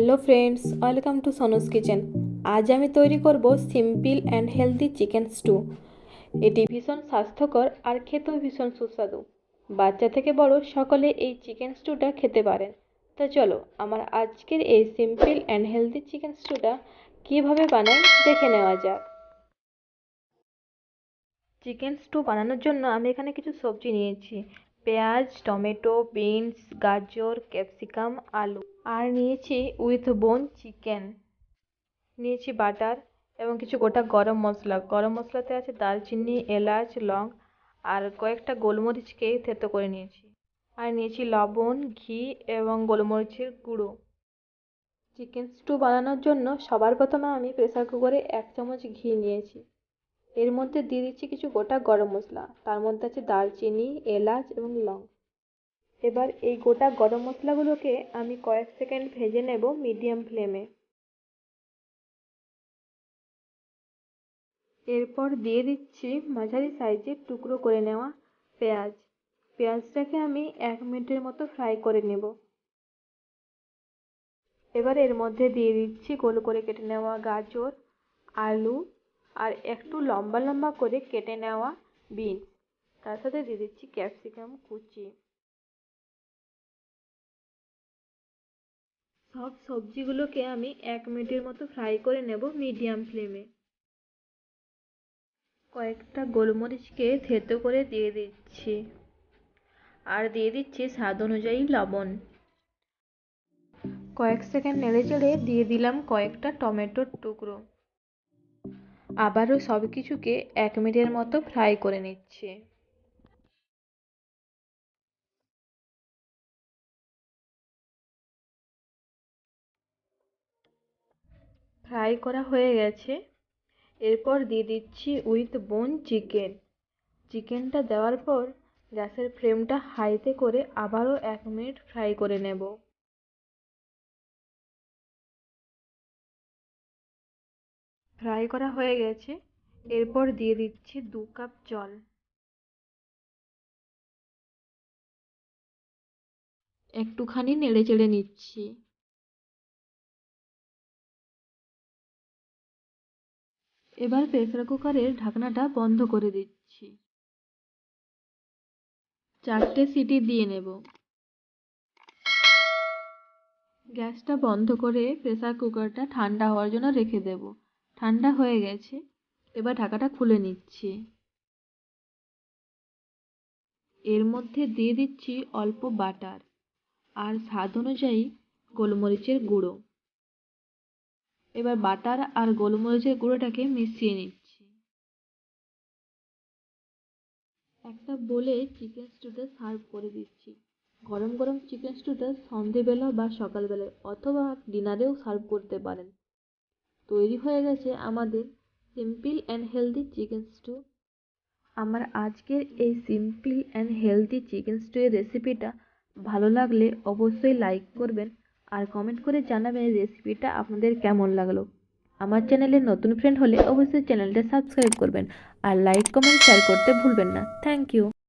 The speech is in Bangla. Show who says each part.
Speaker 1: Hello friends, welcome to Sonu's kitchen. আজ আমি তৈরি করব simple and healthy chicken stew. এটি ভীষণ স্বাস্থ্যকর আর খেতেও ভীষণ সুস্বাদু। বাচ্চা থেকে বড় সকলে এই চিকেন স্টুটা খেতে পারেন। তো চলো আমার আজকের এই সিম্পল অ্যান্ড হেলদি চিকেন স্টুটা কীভাবে বানাই দেখে নেওয়া যাক। চিকেন স্টু বানানোর জন্য আমি এখানে কিছু সবজি নিয়েছি। পেঁয়াজ, টমেটো, বিনস, গাজর, ক্যাপসিকাম, আলু। আর নিয়েছি উইথ বোন চিকেন। নিয়েছি বাটার এবং কিছু গোটা গরম মশলা। গরম মশলাতে আছে দারচিনি, এলাচ, লং আর কয়েকটা গোলমরিচকে থেতো করে নিয়েছি। আর নিয়েছি লবণ, ঘি এবং গোলমরিচের গুঁড়ো। চিকেন স্টু বানানোর জন্য সবার প্রথমে আমি প্রেসার কুকারে 1 চামচ ঘি নিয়েছি। এর মধ্যে দিয়ে দিচ্ছি কিছু গোটা গরম মশলা। তার মধ্যে আছে দারচিনি, এলাচ এবং লং। এবার এই গোটা গরম মশলাগুলোকে আমি কয়েক সেকেন্ড ভেজে নেব মিডিয়াম ফ্লেমে। এরপর দিয়ে দিচ্ছি মাঝারি সাইজের টুকরো করে নেওয়া পেঁয়াজ। পেঁয়াজটাকে আমি 1 মিনিটের মতো ফ্রাই করে নেব। এবার এর মধ্যে দিয়ে দিচ্ছি গোল করে কেটে নেওয়া গাজর, আলু আর একটু লম্বা লম্বা করে কেটে নেওয়া বিনস। তার সাথে দিয়ে দিচ্ছি ক্যাপসিকাম কুচি। সব সবজিগুলোকে আমি 1 মিনিটের মতো ফ্রাই করে নেব মিডিয়াম ফ্লেমে। কয়েকটা গোলমরিচকে থেতো করে দিয়ে দিচ্ছি আর দিয়ে দিচ্ছি স্বাদ অনুযায়ী লবণ। কয়েক সেকেন্ড নেড়েচেড়ে দিয়ে দিলাম কয়েকটা টমেটোর টুকরো। আবারও সব কিছুকে 1 মিনিটের মতো ফ্রাই করে নিচ্ছি। ফ্রাই করা হয়ে গেছে। এরপর দিয়ে দিচ্ছি উইথ বোন চিকেন। চিকেনটা দেওয়ার পর গ্যাসের ফ্লেমটা হাইতে করে আবারও 1 মিনিট ফ্রাই করে নেব। ফ্রাই করা হয়ে গেছে। এরপর দিয়ে দিচ্ছি 2 কাপ জল। একটুখানি নেড়েচেড়ে নিচ্ছি। এবার প্রেসার কুকারের ঢাকনাটা বন্ধ করে দিচ্ছি। 4টে সিটি দিয়ে নেব। গ্যাসটা বন্ধ করে প্রেসার কুকারটা ঠান্ডা হওয়ার জন্য রেখে দেব। ঠান্ডা হয়ে গেছে। এবার ঢাকাটা খুলে নিচ্ছি। এর মধ্যে দিয়ে দিচ্ছি অল্প বাটার আর স্বাদ অনুযায়ী গোলমরিচের গুঁড়ো। এবার বাটার আর গোলমরিচের গুঁড়োটাকে মিশিয়ে নিচ্ছি। একটা বলে চিকেন স্টুটা সার্ভ করে দিচ্ছি। গরম গরম চিকেন স্টুটা সন্ধেবেলা বা সকালবেলায় অথবা ডিনারেও সার্ভ করতে পারেন। তৈরি হয়ে গেছে আমাদের simple and healthy chicken stew. আমার আজকের এই simple and healthy chicken stew এর রেসিপিটা ভালো লাগলে অবশ্যই লাইক করবেন আর কমেন্ট করে জানাবেন রেসিপিটা আপনাদের কেমন লাগলো। আমার চ্যানেলে নতুন ফ্রেন্ড হলে অবশ্যই চ্যানেলটা সাবস্ক্রাইব করবেন আর লাইক কমেন্ট শেয়ার করতে ভুলবেন না। Thank you.